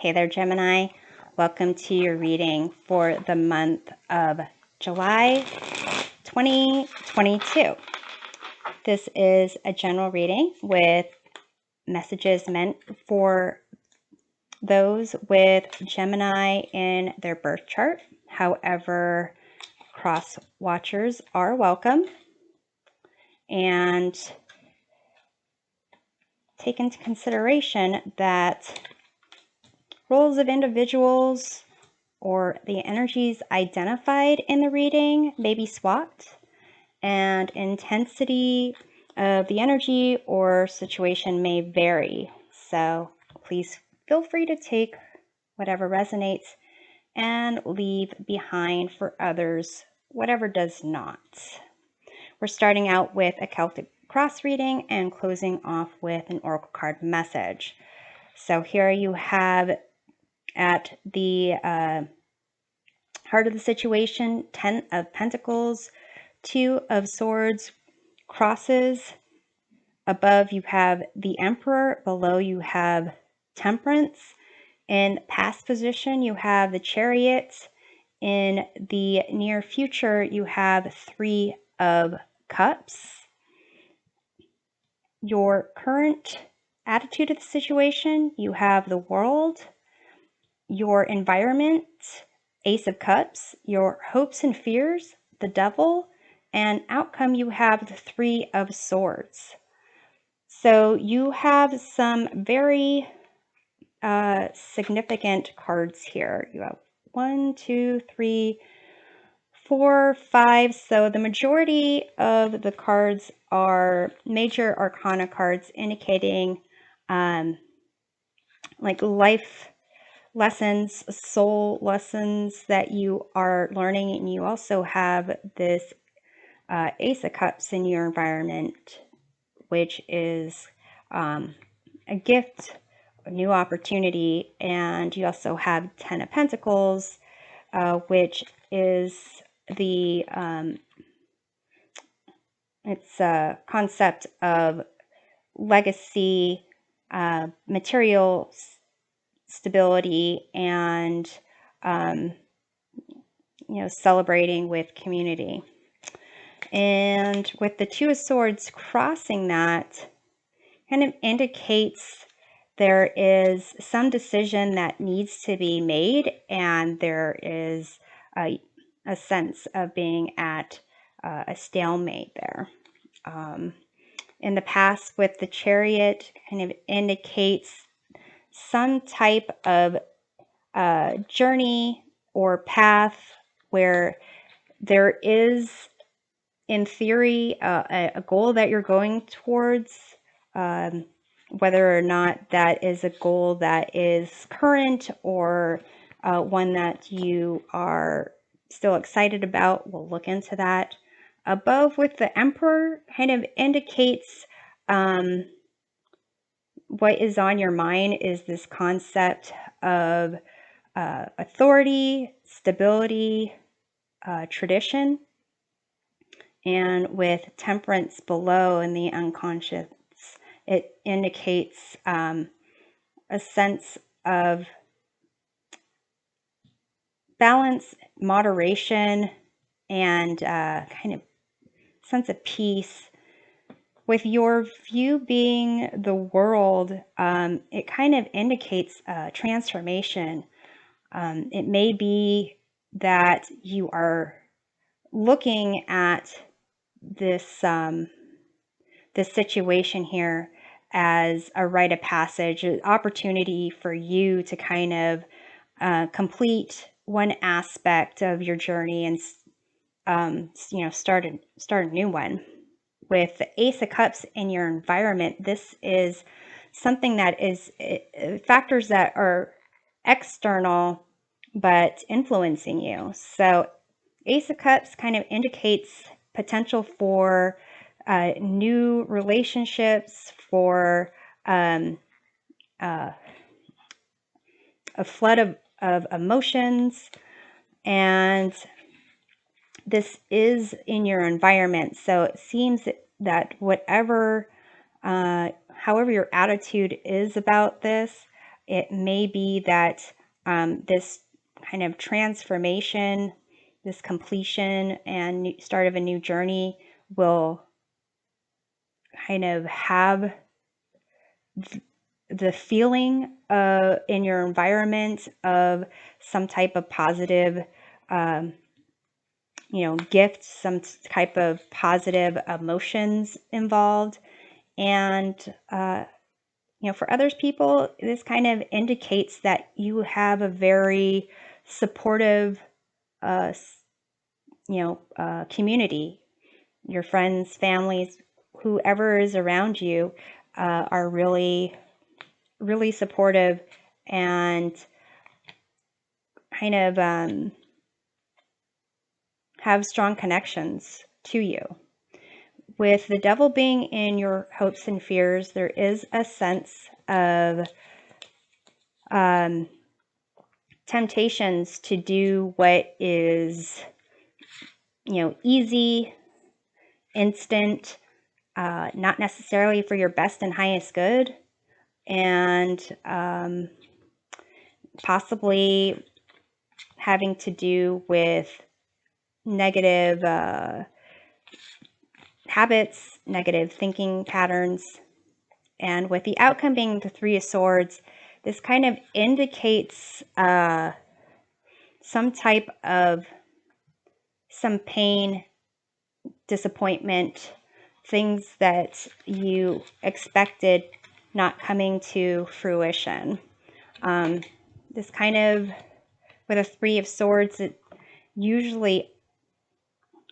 Hey there, Gemini. Welcome to your reading for the month of July 2022. This is a general reading with messages meant for those with Gemini in their birth chart. However, cross watchers are welcome. And take into consideration that roles of individuals or the energies identified in the reading may be swapped, and intensity of the energy or situation may vary. So please feel free to take whatever resonates and leave behind for others whatever does not. We're starting out with a Celtic cross reading and closing off with an oracle card message. So here you have at the heart of the situation, 10 of Pentacles, 2 of Swords, crosses. Above you have the Emperor, below you have Temperance. In past position you have the Chariot. In the near future you have 3 of Cups. Your current attitude of the situation, you have the World. Your environment, Ace of Cups. Your hopes and fears, the Devil. And outcome, you have the 3 of Swords. So you have some very significant cards here. You have 1, 2, 3, 4, 5. So the majority of the cards are major arcana cards indicating like life lessons, soul lessons that you are learning. And you also have this Ace of Cups in your environment, which is a gift, a new opportunity. And you also have 10 of Pentacles, which is the it's a concept of legacy, material stability, and celebrating with community. And with the 2 of Swords crossing that, kind of indicates there is some decision that needs to be made, and there is a sense of being at a stalemate there. In the past with the Chariot, kind of indicates some type of journey or path where there is, in theory, a goal that you're going towards, whether or not that is a goal that is current or one that you are still excited about. We'll look into that. Above with the Emperor kind of indicates what is on your mind is this concept of authority, stability, tradition. And with Temperance below in the unconscious, it indicates a sense of balance, moderation, and kind of sense of peace. With your view being the World, it kind of indicates transformation. It may be that you are looking at this this situation here as a rite of passage, an opportunity for you to kind of complete one aspect of your journey and start a new one. With the Ace of Cups in your environment, this is something that is factors that are external but influencing you. So Ace of Cups kind of indicates potential for new relationships, for a flood of emotions, and this is in your environment. So it seems that however your attitude is about this, It may be that this kind of transformation, this completion and start of a new journey will kind of have the feeling in your environment of some type of positive, gift, some type of positive emotions involved. And, for other people, this kind of indicates that you have a very supportive, community. Your friends, families, whoever is around you are really, really supportive and kind of have strong connections to you. With the devil being in your hopes and fears, there is a sense of temptations to do what is, easy, instant, not necessarily for your best and highest good, and possibly having to do with negative habits, negative thinking patterns. And with the outcome being the Three of Swords, this kind of indicates some type of some pain, disappointment, things that you expected not coming to fruition. This kind of, with a Three of Swords, it usually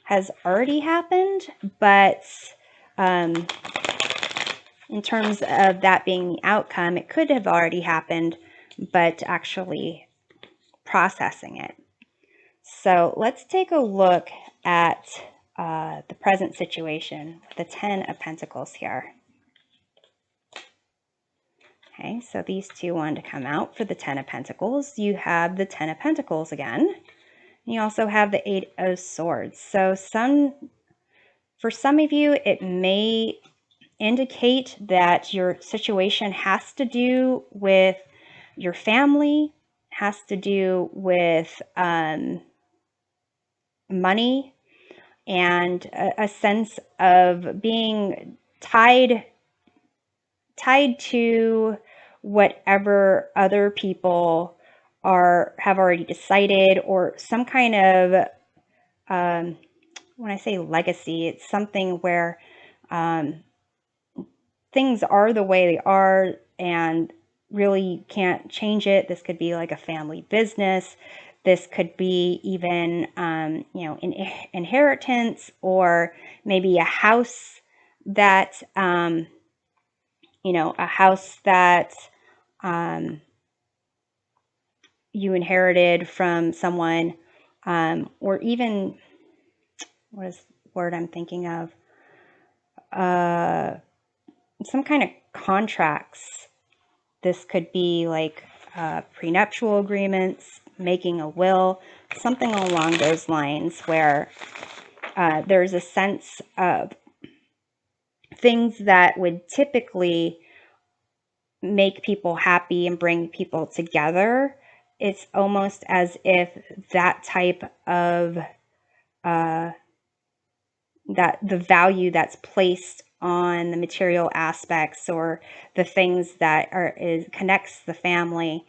has already happened, but in terms of that being the outcome, it could have already happened, but actually processing it. So let's take a look at the present situation with the Ten of Pentacles here. Okay, so these two wanted to come out for the Ten of Pentacles. You have the Ten of Pentacles again. You also have the Eight of Swords. So for some of you, it may indicate that your situation has to do with your family, has to do with money, and a sense of being tied to whatever other people have already decided, or some kind of when I say legacy, it's something where things are the way they are and really can't change it. This could be like a family business. This could be even, inheritance, or maybe a house that, you inherited from someone, or even, what is the word I'm thinking of? Some kind of contracts. This could be like prenuptial agreements, making a will, something along those lines, where there's a sense of things that would typically make people happy and bring people together. It's almost as if that type of that the value that's placed on the material aspects, or the things that connects the family,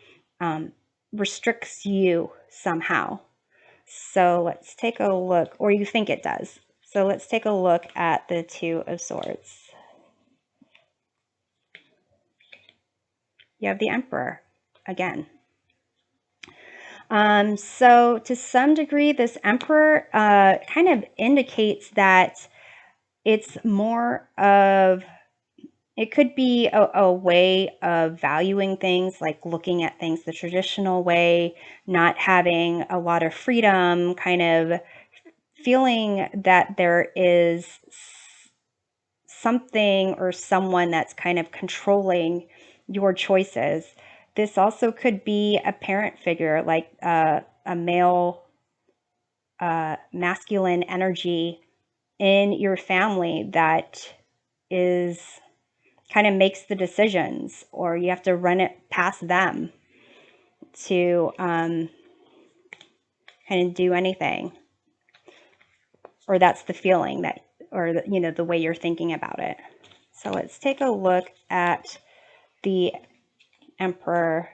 restricts you somehow. So let's take a look, or you think it does. So let's take a look at the Two of Swords. You have the Emperor again. So to some degree, this Emperor kind of indicates that it's more of, it could be a way of valuing things, like looking at things the traditional way, not having a lot of freedom, kind of feeling that there is something or someone that's kind of controlling your choices. This also could be a parent figure, like a male, masculine energy in your family that is kind of makes the decisions, or you have to run it past them to kind of do anything. Or that's the feeling that, or the, you know, the way you're thinking about it. So let's take a look at the Emperor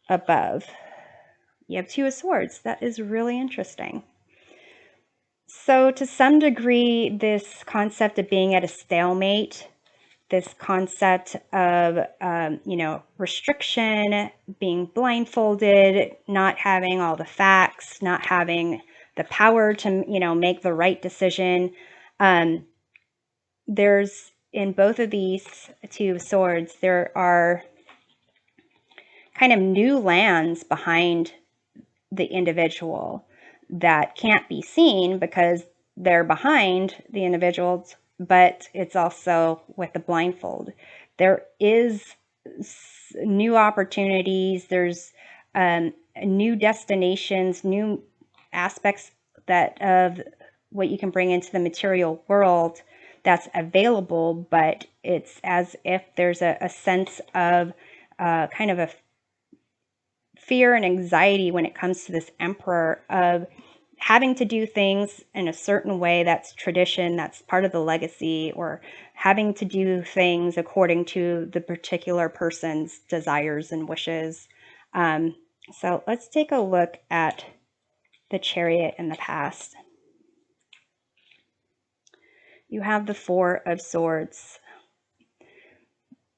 above. You have Two of Swords. That is really interesting. So to some degree, this concept of being at a stalemate, this concept of, you know, restriction, being blindfolded, not having all the facts, not having the power to, you know, make the right decision. There's, in both of these Two of Swords, there are kind of new lands behind the individual that can't be seen because they're behind the individuals, but it's also with the blindfold. There is new opportunities, there's new destinations, new aspects that of what you can bring into the material world that's available, but it's as if there's a sense of kind of a fear and anxiety when it comes to this Emperor of having to do things in a certain way that's tradition, that's part of the legacy, or having to do things according to the particular person's desires and wishes. So let's take a look at the Chariot in the past. You have the Four of Swords.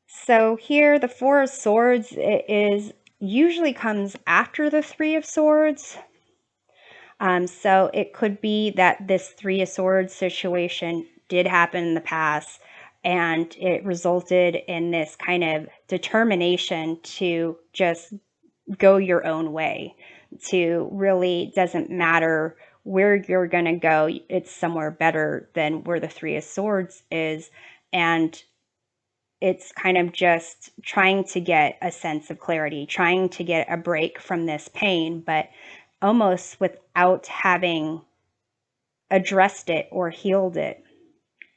So here, the Four of Swords usually comes after the Three of Swords. So it could be that this Three of Swords situation did happen in the past, and it resulted in this kind of determination to just go your own way, to really doesn't matter where you're going to go, it's somewhere better than where the Three of Swords is. And it's kind of just trying to get a sense of clarity, trying to get a break from this pain, but almost without having addressed it or healed it.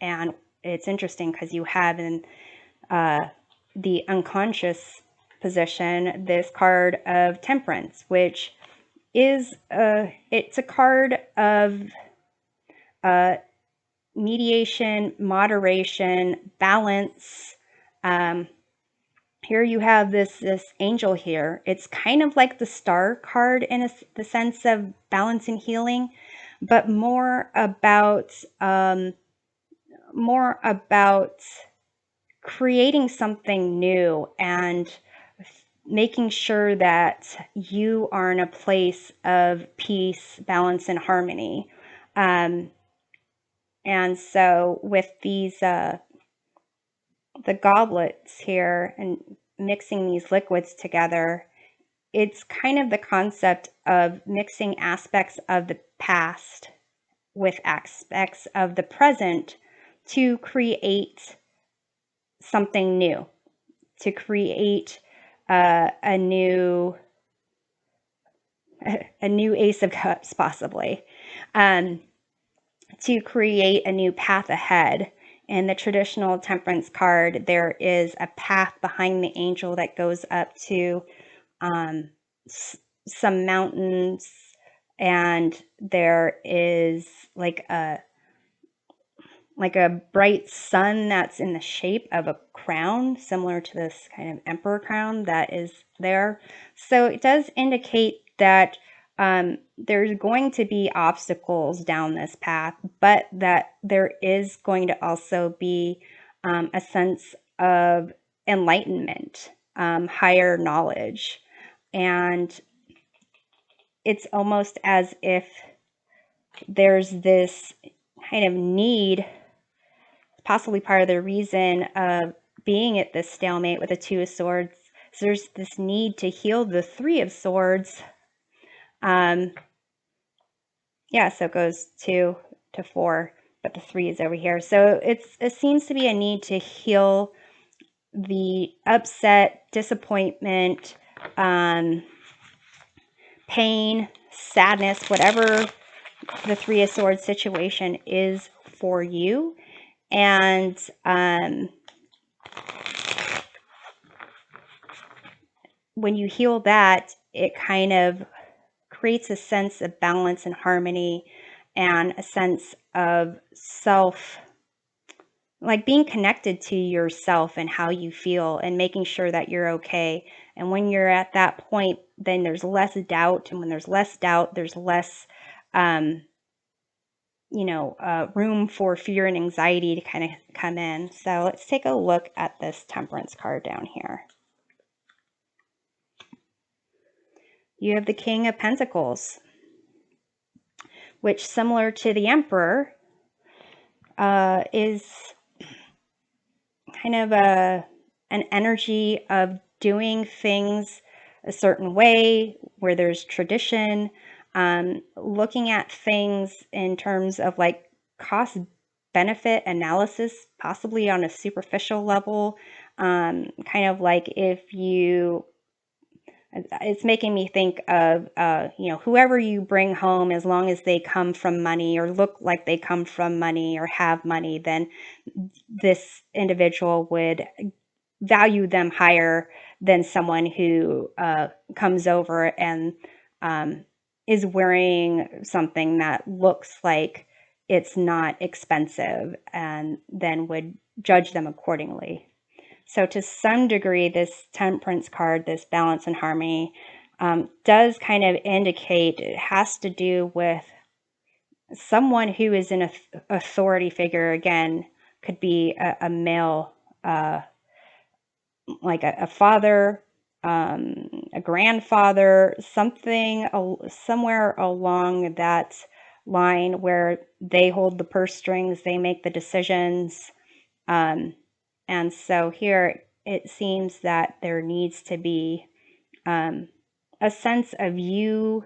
And it's interesting because you have in the unconscious position this card of Temperance, which is it's a card of mediation, moderation, balance. Here you have this angel here. It's kind of like the Star card in the sense of balance and healing, but more about creating something new and making sure that you are in a place of peace, balance, and harmony. And so with these the goblets here and mixing these liquids together, it's kind of the concept of mixing aspects of the past with aspects of the present to create something new, to create a new Ace of Cups, possibly, to create a new path ahead. In the traditional Temperance card, there is a path behind the angel that goes up to some mountains, and there is like a bright sun that's in the shape of a crown, similar to this kind of emperor crown that is there. So it does indicate that there's going to be obstacles down this path, but that there is going to also be a sense of enlightenment, higher knowledge. And it's almost as if there's this kind of need, possibly part of the reason of being at this stalemate with the Two of Swords. So there's this need to heal the Three of Swords. Yeah, so it goes 2 to 4, but the 3 is over here. So it seems to be a need to heal the upset, disappointment, pain, sadness, whatever the Three of Swords situation is for you. And when you heal that, it kind of creates a sense of balance and harmony and a sense of self, like being connected to yourself and how you feel and making sure that you're okay. And when you're at that point, then there's less doubt. And when there's less doubt, there's less, room for fear and anxiety to kind of come in. So let's take a look at this Temperance card down here. You have the King of Pentacles, which, similar to the Emperor, is kind of an energy of doing things a certain way, where there's tradition, looking at things in terms of like cost benefit analysis, possibly on a superficial level, kind of like it's making me think of, whoever you bring home, as long as they come from money or look like they come from money or have money, then this individual would value them higher than someone who comes over and is wearing something that looks like it's not expensive, and then would judge them accordingly. So to some degree, this Temperance card, this balance and harmony, does kind of indicate it has to do with someone who is an authority figure. Again, could be a male, like a father, a grandfather, something somewhere along that line where they hold the purse strings, they make the decisions. And so here it seems that there needs to be a sense of you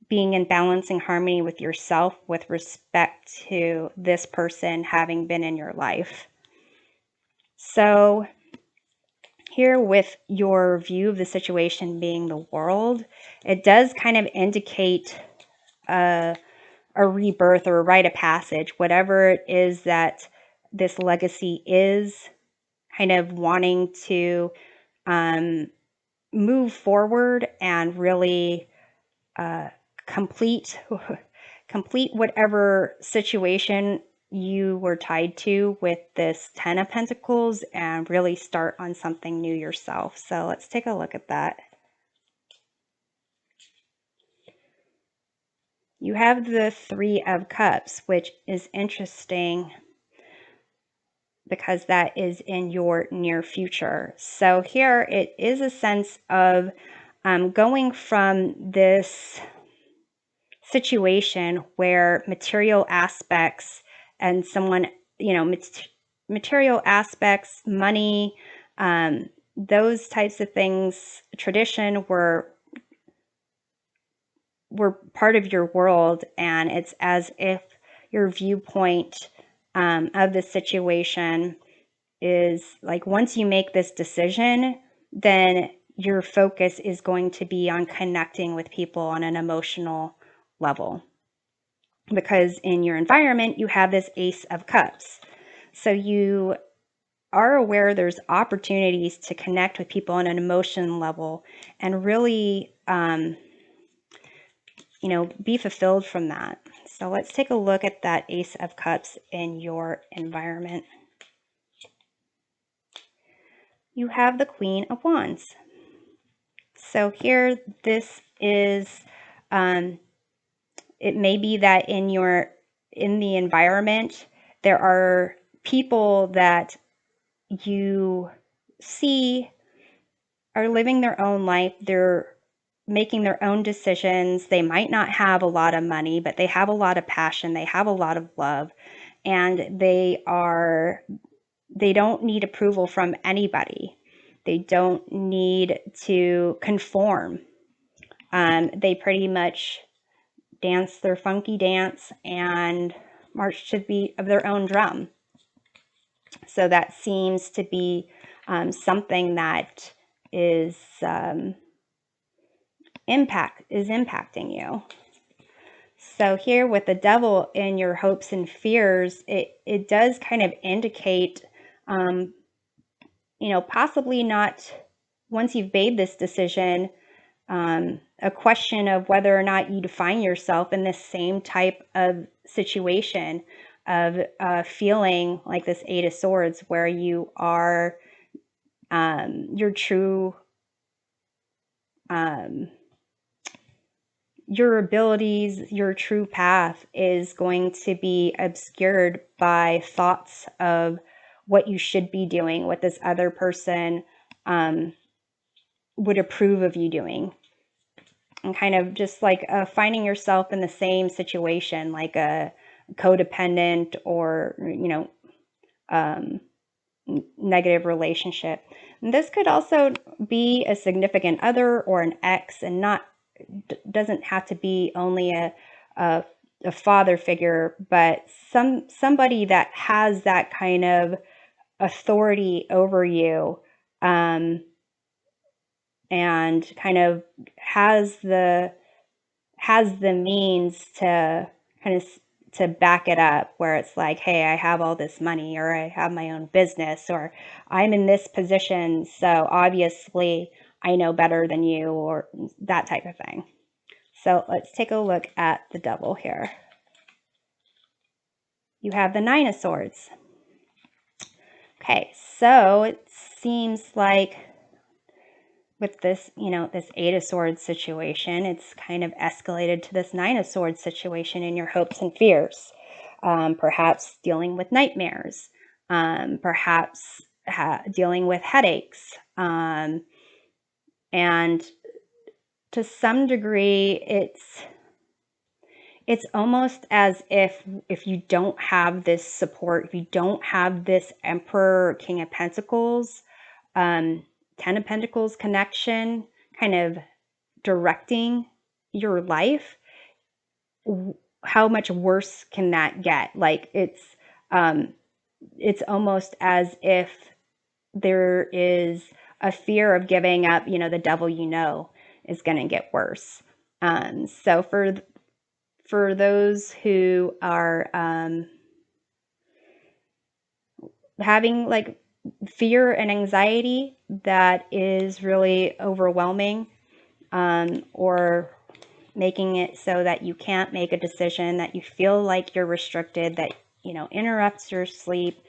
being in balance and harmony with yourself with respect to this person having been in your life. So here, with your view of the situation being the world, it does kind of indicate a rebirth or a rite of passage, whatever it is that this legacy is, kind of wanting to move forward and really complete whatever situation you were tied to with this Ten of Pentacles, and really start on something new yourself. So let's take a look at that. You have the Three of Cups, which is interesting because that is in your near future. So here it is a sense of going from this situation where material aspects and someone, material aspects, money, those types of things, tradition were part of your world, and it's as if your viewpoint of the situation is like, once you make this decision, then your focus is going to be on connecting with people on an emotional level, because in your environment you have this Ace of Cups. So you are aware there's opportunities to connect with people on an emotional level and really be fulfilled from that. So let's take a look at that Ace of Cups in your environment. You have the Queen of Wands. So here, this is, it may be that in the environment, there are people that you see are living their own life. They're making their own decisions. They might not have a lot of money, but they have a lot of passion. They have a lot of love, and they don't need approval from anybody. They don't need to conform. They pretty much dance their funky dance and march to the beat of their own drum. So that seems to be something that is impacting you. So here with the devil in your hopes and fears, it does kind of indicate, possibly not, once you've made this decision, a question of whether or not you define yourself in this same type of situation of feeling like this Eight of Swords, where you are your true your abilities, your true path is going to be obscured by thoughts of what you should be doing, what this other person would approve of you doing. And kind of just like finding yourself in the same situation, like a codependent or, negative relationship. And this could also be a significant other or an ex, and doesn't have to be only a father figure, but somebody that has that kind of authority over you, and kind of has the means to kind of to back it up, where it's like, hey, I have all this money, or I have my own business, or I'm in this position, so obviously I know better than you, or that type of thing. So let's take a look at the devil here. You have the Nine of Swords. Okay, so it seems like with this, this Eight of Swords situation, it's kind of escalated to this Nine of Swords situation in your hopes and fears. Perhaps dealing with nightmares, perhaps dealing with headaches, and to some degree, it's almost as if you don't have this support, if you don't have this Emperor or King of Pentacles, Ten of Pentacles connection kind of directing your life, how much worse can that get? Like it's almost as if there is a fear of giving up, the devil is going to get worse. So for those who are having like fear and anxiety that is really overwhelming, or making it so that you can't make a decision, that you feel like you're restricted, that interrupts your sleep.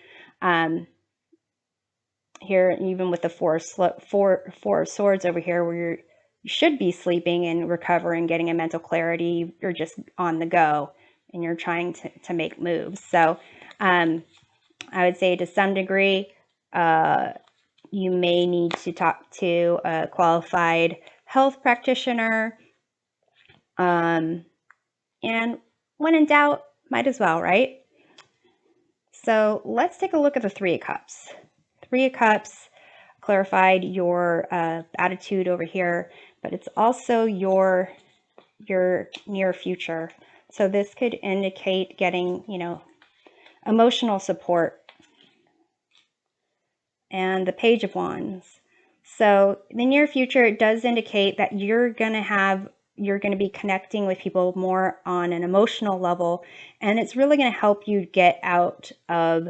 Here, even with the four of swords over here, where you should be sleeping and recovering, getting a mental clarity, you're just on the go and you're trying to make moves. So I would say to some degree, you may need to talk to a qualified health practitioner. And when in doubt, might as well, right? So let's take a look at the Three of Cups. Three of Cups clarified your attitude over here, but it's also your near future. So this could indicate getting, emotional support. And the Page of Wands. So the near future, it does indicate that you're going to be connecting with people more on an emotional level, and it's really going to help you get out of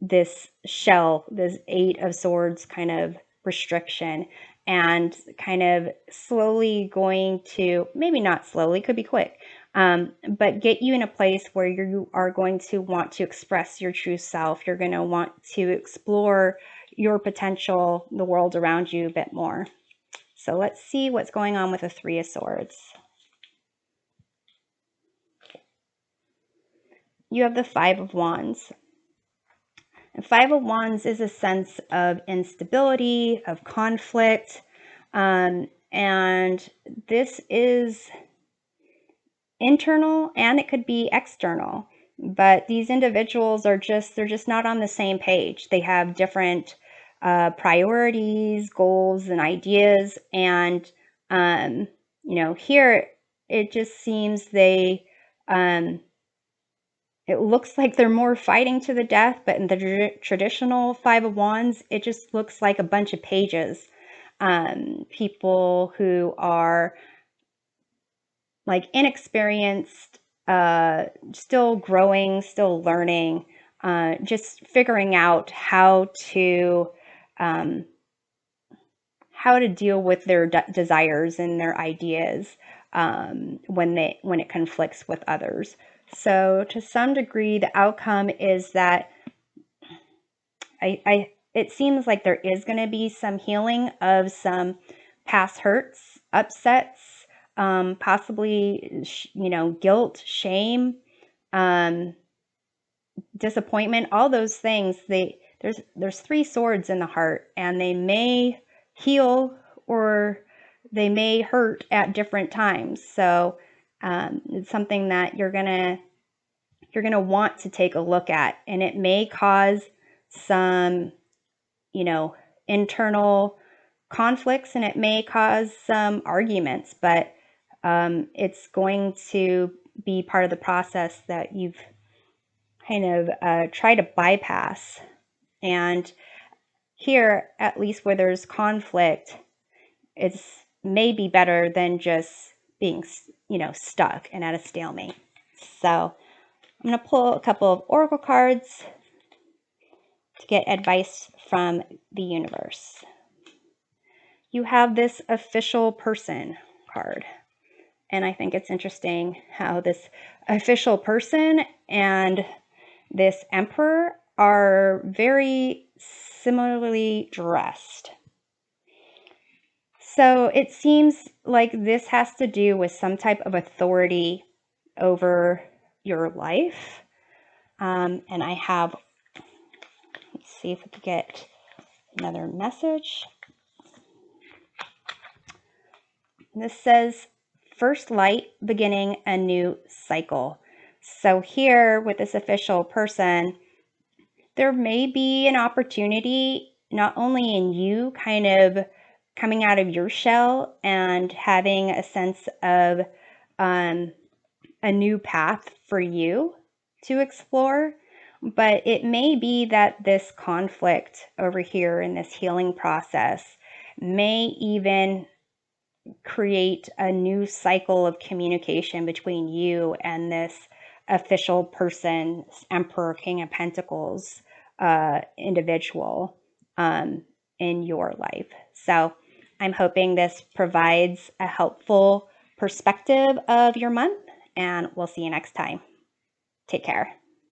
this shell, this Eight of Swords kind of restriction, and kind of slowly going to, maybe not slowly, could be quick, but get you in a place where you are going to want to express your true self. You're going to want to explore your potential, the world around you a bit more. So let's see what's going on with the Three of Swords. You have the Five of Wands. And Five of Wands is a sense of instability, of conflict, and this is internal and it could be external. But these individuals they're just not on the same page. They have different priorities, goals, and ideas. And, here it just seems it looks like they're more fighting to the death, but in the traditional Five of Wands, it just looks like a bunch of pages. People who are like inexperienced, still growing, still learning, just figuring out how to deal with their desires and their ideas when it conflicts with others. So to some degree, the outcome is that it seems like there is going to be some healing of some past hurts, upsets, possibly guilt, shame, um, disappointment, all those things. There's three swords in the heart, and they may heal or they may hurt at different times. So it's something that you're gonna want to take a look at, and it may cause some internal conflicts, and it may cause some arguments, but it's going to be part of the process that you've kind of try to bypass. And here, at least where there's conflict, it's maybe better than just being, stuck and at a stalemate. So I'm going to pull a couple of oracle cards to get advice from the universe. You have this official person card. And I think it's interesting how this official person and this emperor are very similarly dressed. So it seems like this has to do with some type of authority over your life. And I have, let's see if we can get another message. This says, first light, beginning a new cycle. So here with this official person, there may be an opportunity not only in you kind of coming out of your shell and having a sense of a new path for you to explore, but it may be that this conflict over here in this healing process may even create a new cycle of communication between you and this official person, Emperor, King of Pentacles individual in your life. So I'm hoping this provides a helpful perspective of your month, and we'll see you next time. Take care.